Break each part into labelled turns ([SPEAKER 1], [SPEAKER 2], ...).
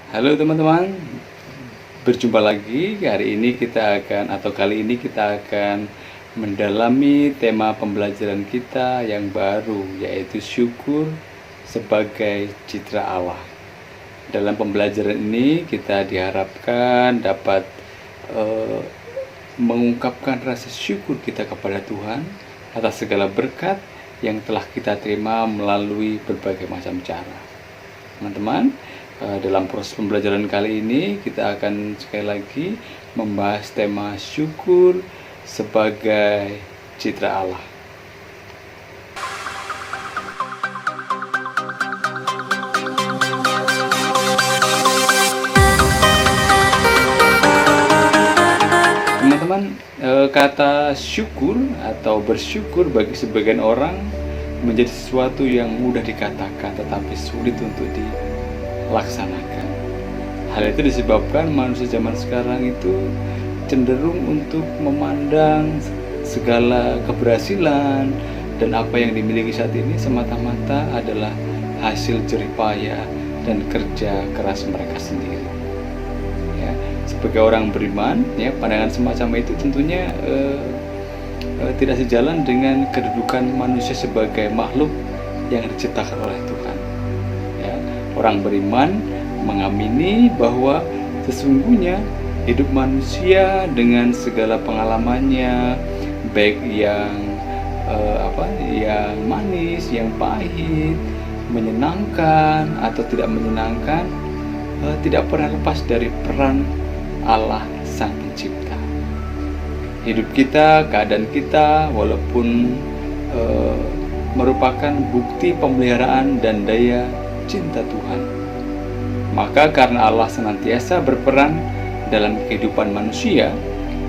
[SPEAKER 1] Halo teman-teman, berjumpa lagi. Kali ini kita akan mendalami tema pembelajaran kita yang baru, yaitu syukur sebagai citra Allah. Dalam pembelajaran ini kita diharapkan dapat eh, mengungkapkan rasa syukur kita kepada Tuhan atas segala berkat yang telah kita terima melalui berbagai macam cara. Teman-teman, dalam proses pembelajaran kali ini kita akan sekali lagi membahas tema syukur sebagai citra Allah. Teman-teman, kata syukur atau bersyukur bagi sebagian orang menjadi sesuatu yang mudah dikatakan tetapi sulit untuk dilaksanakan. Hal itu disebabkan manusia zaman sekarang itu cenderung untuk memandang segala keberhasilan dan apa yang dimiliki saat ini semata-mata adalah hasil jerih payah dan kerja keras mereka sendiri. Ya, sebagai orang beriman, ya, pandangan semacam itu tentunya tidak sejalan dengan kedudukan manusia sebagai makhluk yang diciptakan oleh Tuhan. Ya, orang beriman mengamini bahwa sesungguhnya hidup manusia dengan segala pengalamannya, baik yang manis, yang pahit, menyenangkan atau tidak menyenangkan, tidak pernah lepas dari peran Allah Sang Pencipta. Hidup kita, keadaan kita, walaupun merupakan bukti pemeliharaan dan daya cinta Tuhan, maka karena Allah senantiasa berperan dalam kehidupan manusia,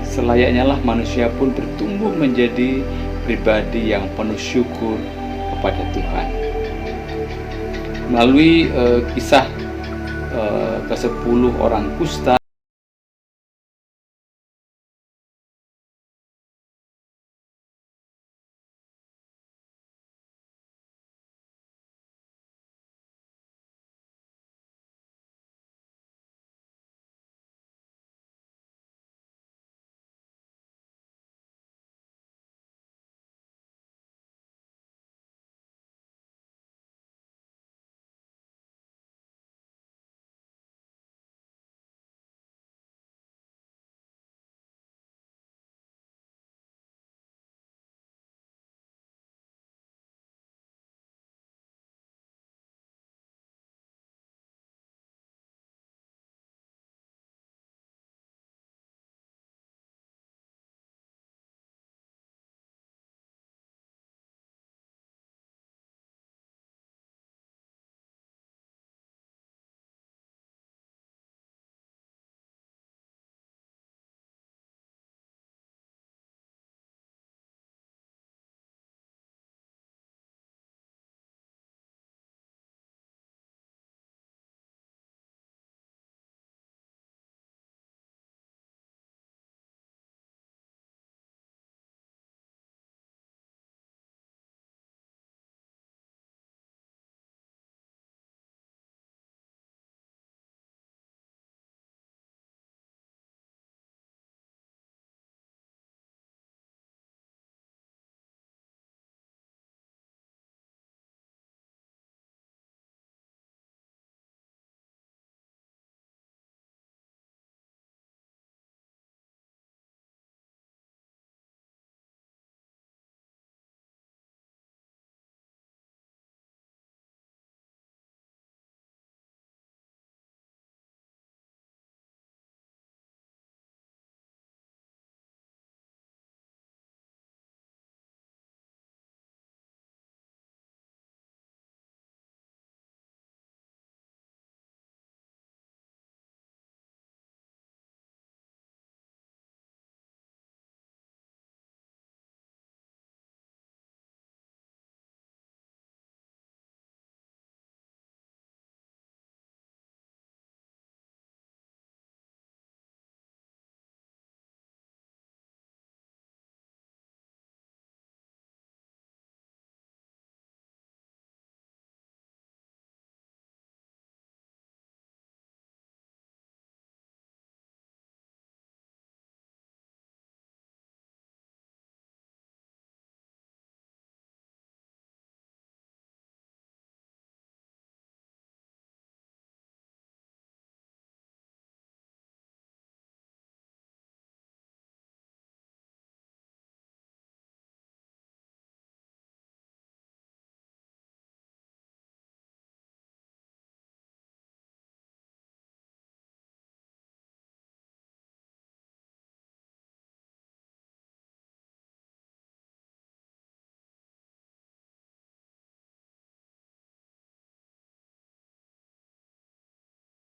[SPEAKER 1] selayaknya lah manusia pun bertumbuh menjadi pribadi yang penuh syukur kepada Tuhan. Melalui kisah ke-10 orang kusta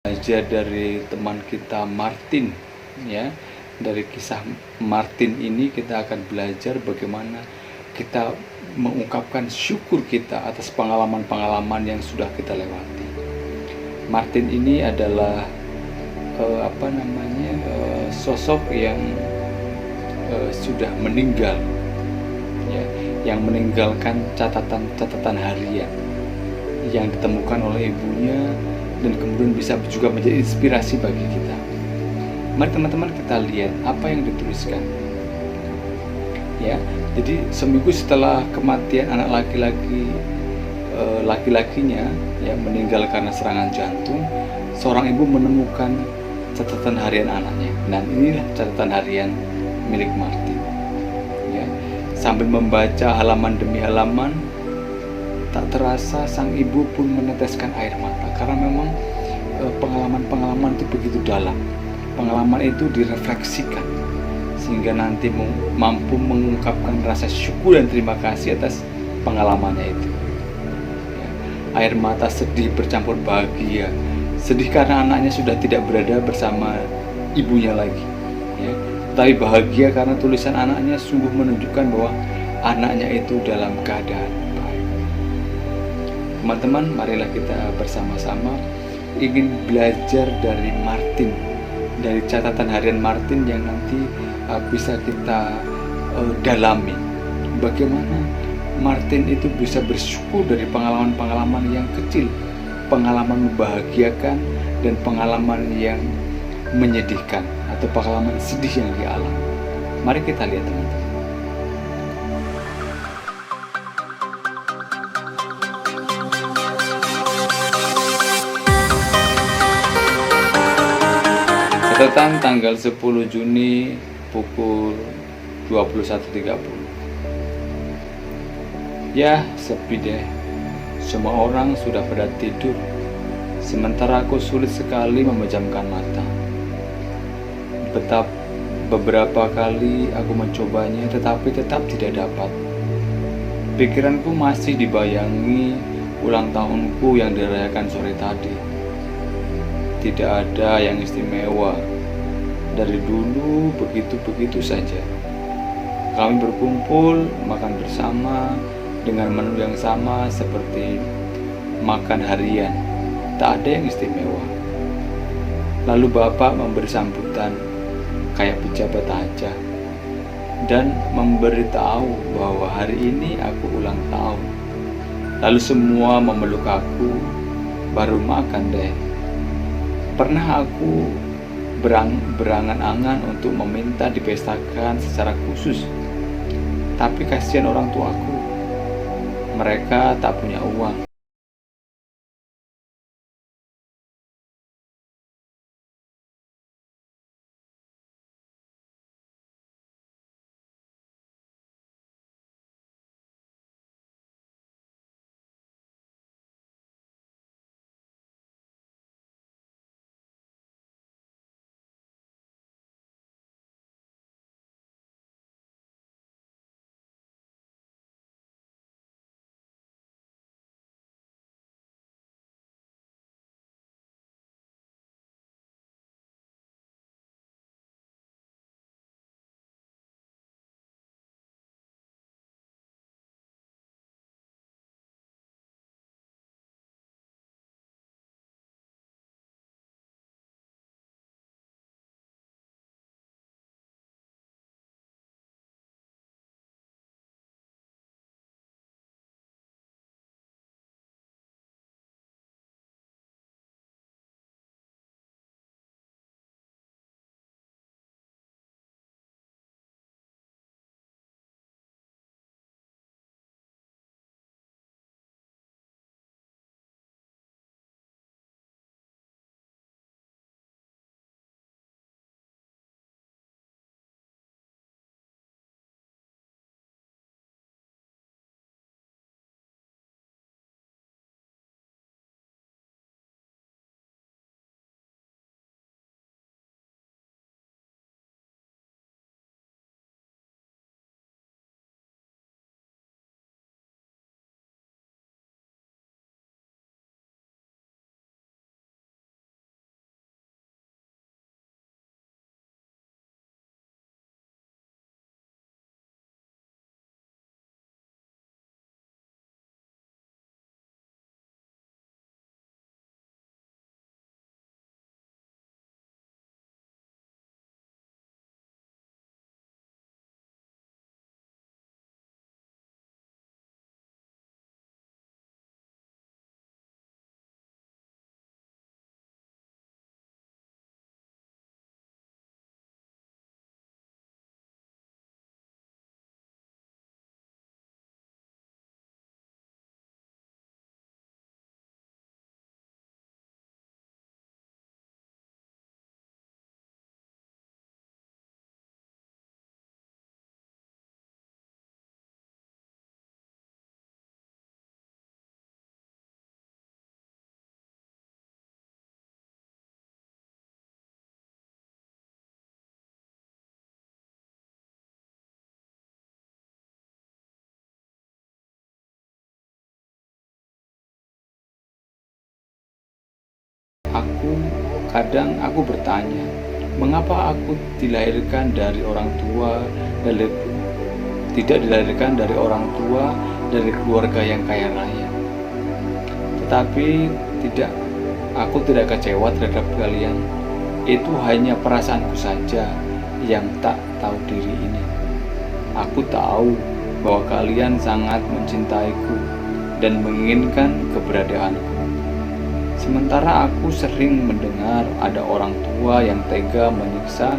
[SPEAKER 1] belajar dari teman kita Martin, ya. Dari kisah Martin ini kita akan belajar bagaimana kita mengungkapkan syukur kita atas pengalaman-pengalaman yang sudah kita lewati. Martin ini adalah sosok yang sudah meninggal, ya, yang meninggalkan catatan harian yang ditemukan oleh ibunya dan kemudian bisa juga menjadi inspirasi bagi kita. Mari teman-teman kita lihat apa yang dituliskan. Ya, jadi seminggu setelah kematian anak laki-lakinya ya meninggal karena serangan jantung, seorang ibu menemukan catatan harian anaknya. Dan inilah catatan harian milik Martin. Ya, sambil membaca halaman demi halaman, tak terasa sang ibu pun meneteskan air mata karena memang pengalaman-pengalaman itu begitu dalam. Pengalaman itu direfleksikan sehingga nanti mampu mengungkapkan rasa syukur dan terima kasih atas pengalamannya itu. Ya, air mata sedih bercampur bahagia. Sedih karena anaknya sudah tidak berada bersama ibunya lagi. Ya, tapi bahagia karena tulisan anaknya sungguh menunjukkan bahwa anaknya itu dalam keadaan baik. Teman-teman, marilah kita bersama-sama ingin belajar dari Martin, dari catatan harian Martin yang nanti bisa kita dalami. Bagaimana Martin itu bisa bersyukur dari pengalaman-pengalaman yang kecil, pengalaman membahagiakan dan pengalaman yang menyedihkan atau pengalaman sedih yang dialami. Mari kita lihat teman-teman. Catatan tanggal 10 Juni pukul 21.30. Ya, sepi deh. Semua orang sudah pada tidur, sementara aku sulit sekali memejamkan mata. Beberapa kali aku mencobanya, tetapi tetap tidak dapat. Pikiranku masih dibayangi ulang tahunku yang dirayakan sore tadi. Tidak ada yang istimewa. Dari dulu begitu-begitu saja. Kami berkumpul, makan bersama, dengan menu yang sama seperti makan harian. Tak ada yang istimewa. Lalu Bapak memberi sambutan kayak pejabat aja dan memberitahu bahwa hari ini aku ulang tahun. Lalu semua memeluk aku, baru makan deh. Pernah aku berangan-angan untuk meminta dipestakan secara khusus, tapi kasihan orang tuaku, mereka tak punya uang. Kadang aku bertanya, mengapa aku dilahirkan dari orang tua dan tidak dilahirkan dari orang tua dari keluarga yang kaya raya. Tetapi tidak, aku tidak kecewa terhadap kalian. Itu hanya perasaanku saja yang tak tahu diri ini. Aku tahu bahwa kalian sangat mencintaiku dan menginginkan keberadaanku. Sementara aku sering mendengar ada orang tua yang tega menyiksa,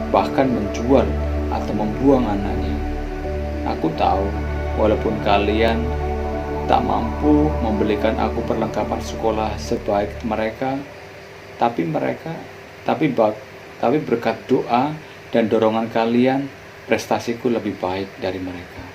[SPEAKER 1] bahkan menjual atau membuang anaknya. Aku tahu, walaupun kalian tak mampu membelikan aku perlengkapan sekolah sebaik mereka, tapi mereka, tapi berkat doa dan dorongan kalian, prestasiku lebih baik dari mereka.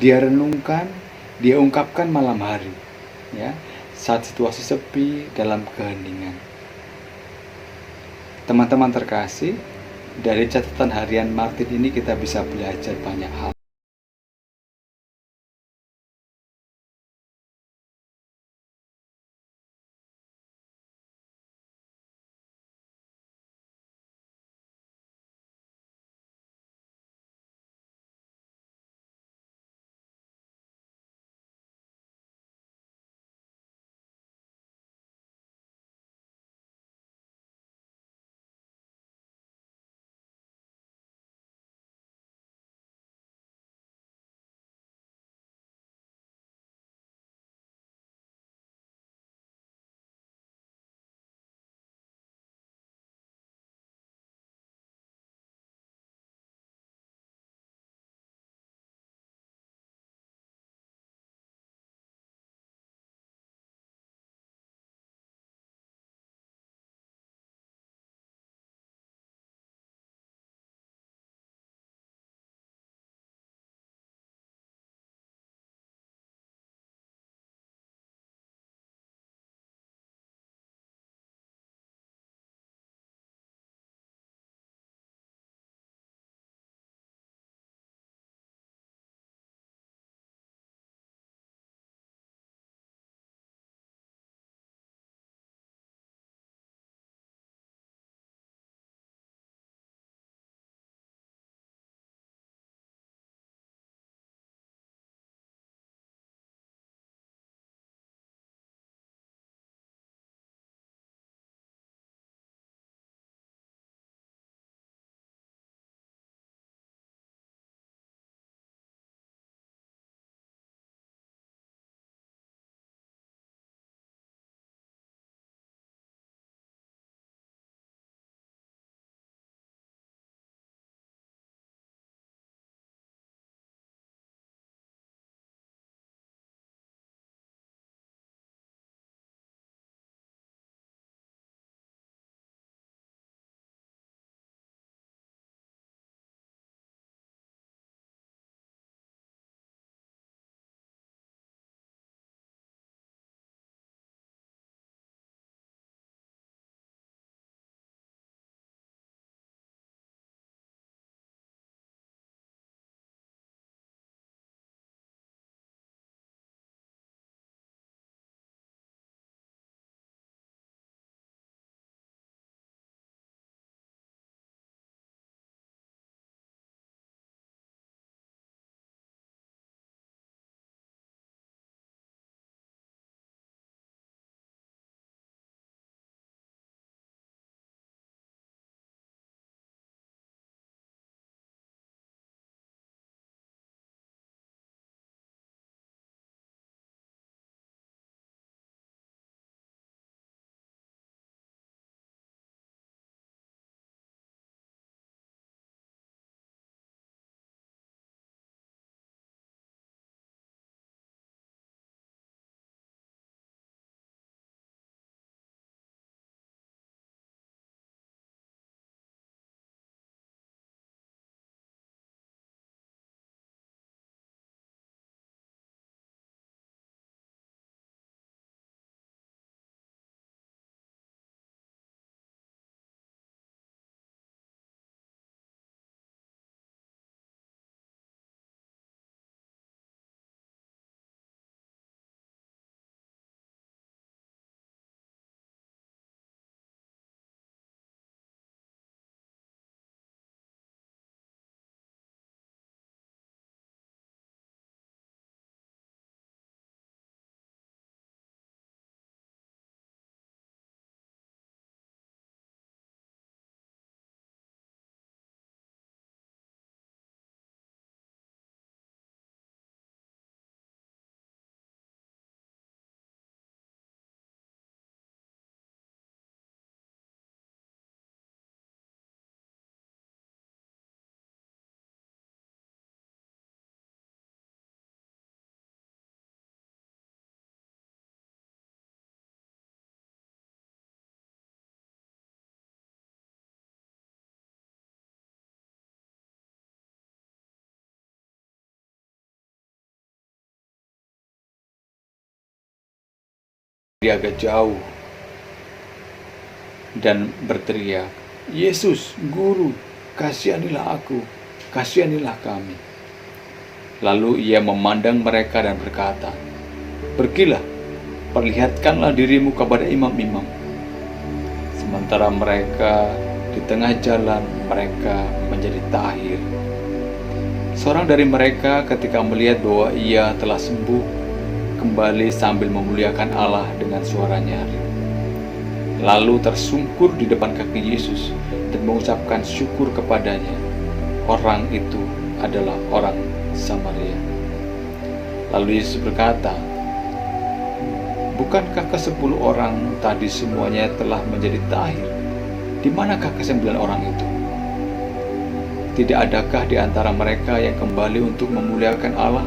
[SPEAKER 1] dia renungkan, dia ungkapkan malam hari, ya, saat situasi sepi dalam keheningan. Teman-teman terkasih, dari catatan harian Martin ini kita bisa belajar banyak hal. Dia agak jauh dan berteriak, "Yesus, Guru, kasihanilah aku, kasihanilah kami." Lalu ia memandang mereka dan berkata, "Pergilah, perlihatkanlah dirimu kepada imam-imam." Sementara mereka di tengah jalan, mereka menjadi tahir. Seorang dari mereka ketika melihat bahwa ia telah sembuh, kembali sambil memuliakan Allah dengan suara nyaring. Lalu tersungkur di depan kaki Yesus dan mengucapkan syukur kepadanya. Orang itu adalah orang Samaria. Lalu Yesus berkata, "Bukankah ke-10 orang tadi semuanya telah menjadi tahir? Di manakah ke-9 orang itu? Tidak adakah di antara mereka yang kembali untuk memuliakan Allah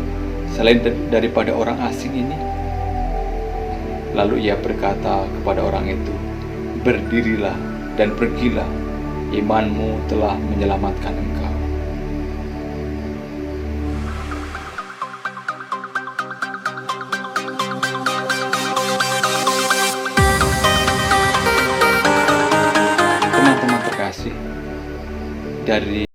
[SPEAKER 1] selain daripada orang asing ini?" Lalu ia berkata kepada orang itu, "Berdirilah dan pergilah, imanmu telah menyelamatkan engkau." Teman-teman terkasih, dari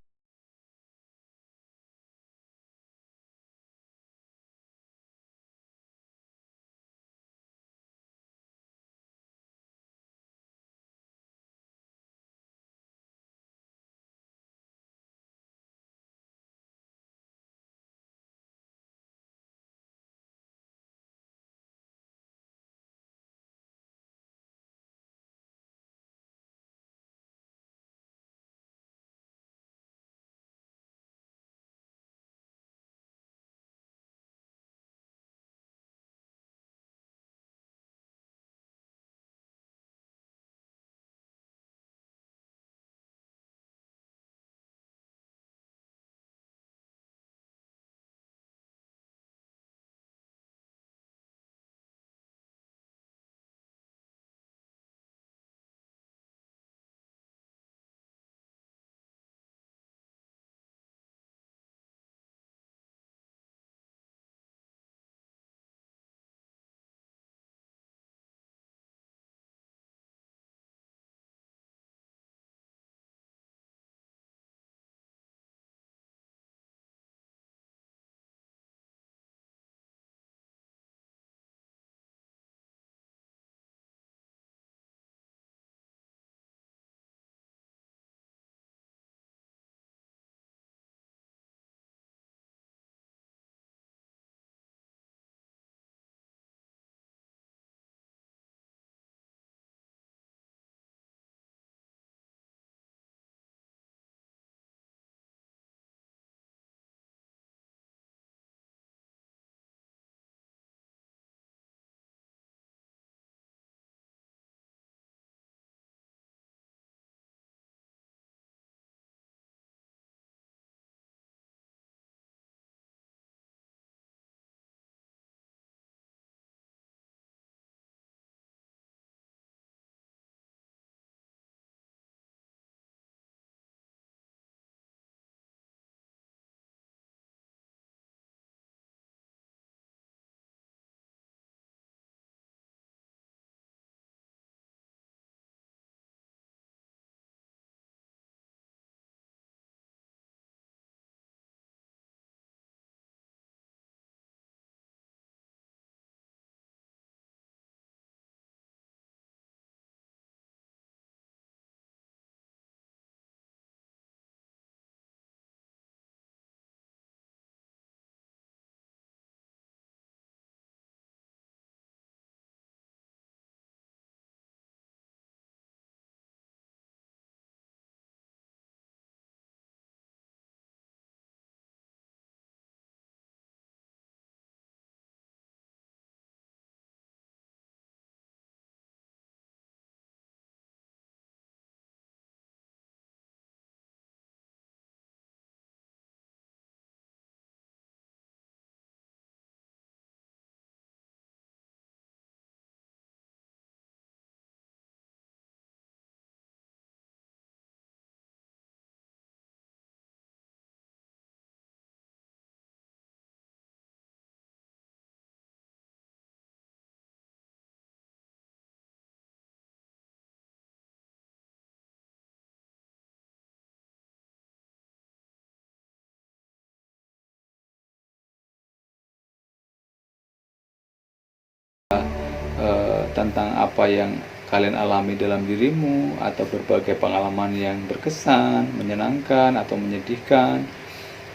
[SPEAKER 1] tentang apa yang kalian alami dalam dirimu, atau berbagai pengalaman yang berkesan, menyenangkan, atau menyedihkan.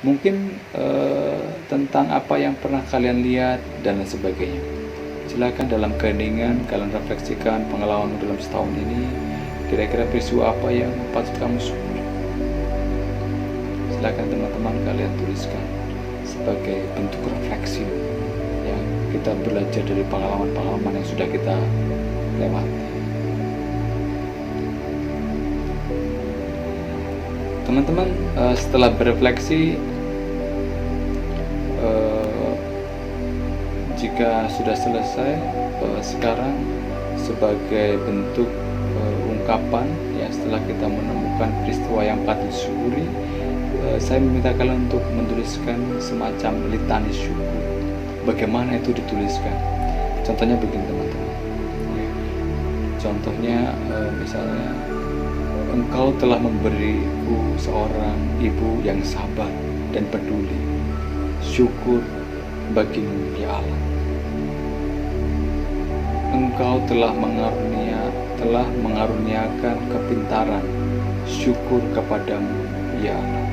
[SPEAKER 1] Mungkin tentang apa yang pernah kalian lihat, dan lain sebagainya. Silakan dalam keheningan kalian refleksikan pengalaman dalam setahun ini. Kira-kira peristiwa apa yang patut kamu syukuri? Silakan teman-teman kalian tuliskan sebagai bentuk refleksi, ya, kita belajar dari pengalaman-pengalaman yang sudah kita lewati. Teman-teman, setelah berefleksi, jika sudah selesai, sekarang sebagai bentuk ungkapan, ya, setelah kita menemukan peristiwa yang patut disyukuri, saya meminta kalian untuk menuliskan semacam litani syukur. Bagaimana itu dituliskan? Contohnya begini teman-teman, ya. Contohnya misalnya, Engkau telah memberiku seorang ibu yang sabar dan peduli. Syukur bagimu, ya Allah. Engkau telah mengaruniakan kepintaran. Syukur kepadamu, ya Allah.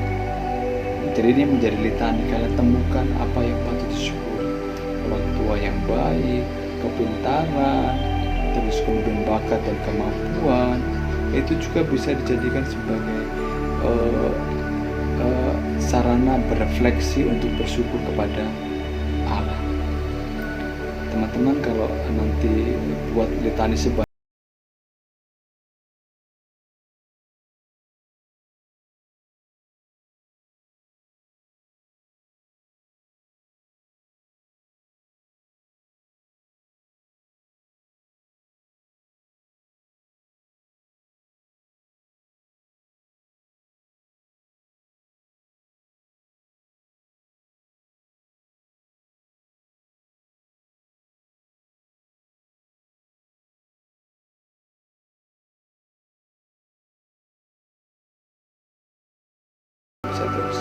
[SPEAKER 1] Jadi ini menjadi litani, kalian temukan apa yang patut disyukuri. Orang tua yang baik, kepintaran, terus kemudian bakat dan kemampuan. Itu juga bisa dijadikan sebagai sarana berefleksi untuk bersyukur kepada Allah. Teman-teman, kalau nanti buat litani sebanyak bisa terus.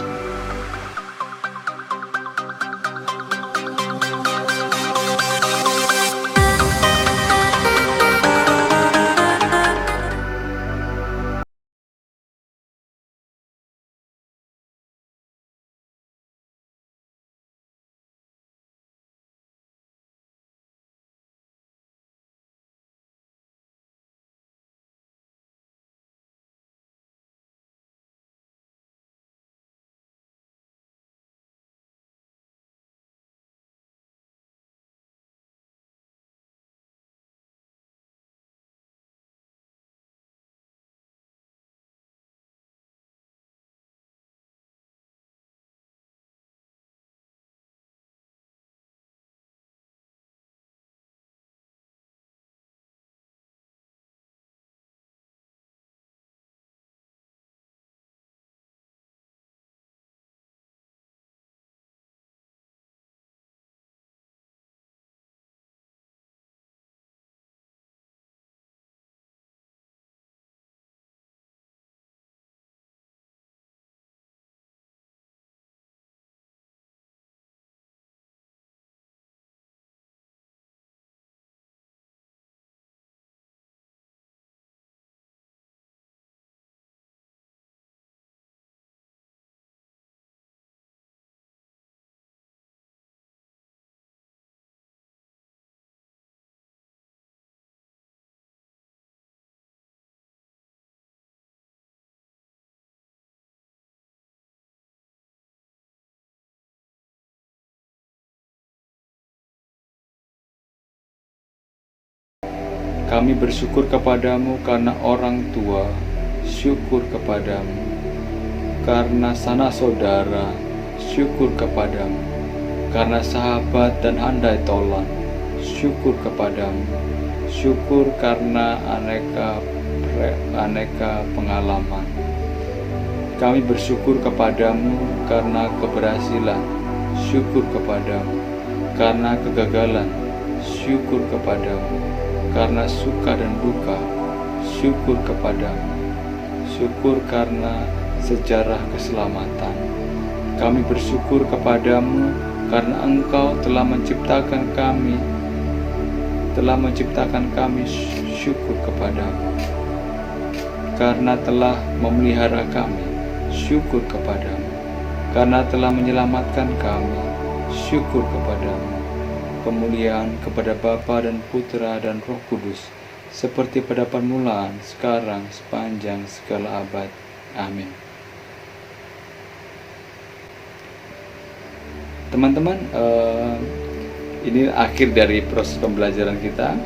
[SPEAKER 1] Kami bersyukur kepadamu karena orang tua, syukur kepadamu karena sanak saudara, syukur kepadamu karena sahabat dan handai tolan, syukur kepadamu, syukur karena aneka pengalaman. Kami bersyukur kepadamu karena keberhasilan, syukur kepadamu karena kegagalan, syukur kepadamu karena suka dan duka, syukur kepadamu, syukur karena sejarah keselamatan. Kami bersyukur kepadamu karena Engkau telah menciptakan kami telah menciptakan kami, syukur kepadamu. Karena telah memelihara kami, syukur kepadamu. Karena telah menyelamatkan kami, syukur kepadamu. Kemuliaan kepada Bapa dan Putra dan Roh Kudus, seperti pada permulaan, sekarang, sepanjang segala abad. Amin. Teman-teman, ini akhir dari proses pembelajaran kita.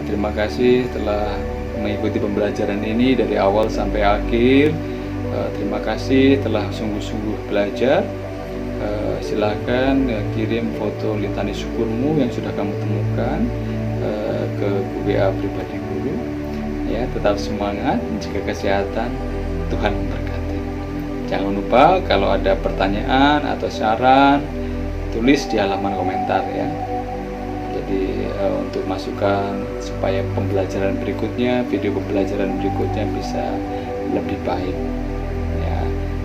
[SPEAKER 1] Terima kasih telah mengikuti pembelajaran ini dari awal sampai akhir. Terima kasih telah sungguh-sungguh belajar. Silakan kirim foto litani syukurmu yang sudah kamu temukan ke WA pribadi guru. Ya, tetap semangat, menjaga kesehatan. Tuhan memberkati. Jangan lupa kalau ada pertanyaan atau saran, tulis di halaman komentar ya. Jadi untuk masukan supaya pembelajaran berikutnya, video pembelajaran berikutnya bisa lebih baik. Ya,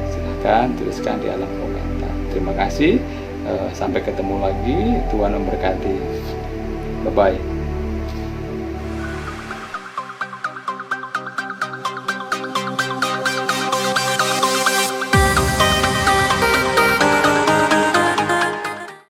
[SPEAKER 1] silahkan tuliskan di halaman komentar. Terima kasih. Sampai ketemu lagi. Tuhan memberkati. Bye bye.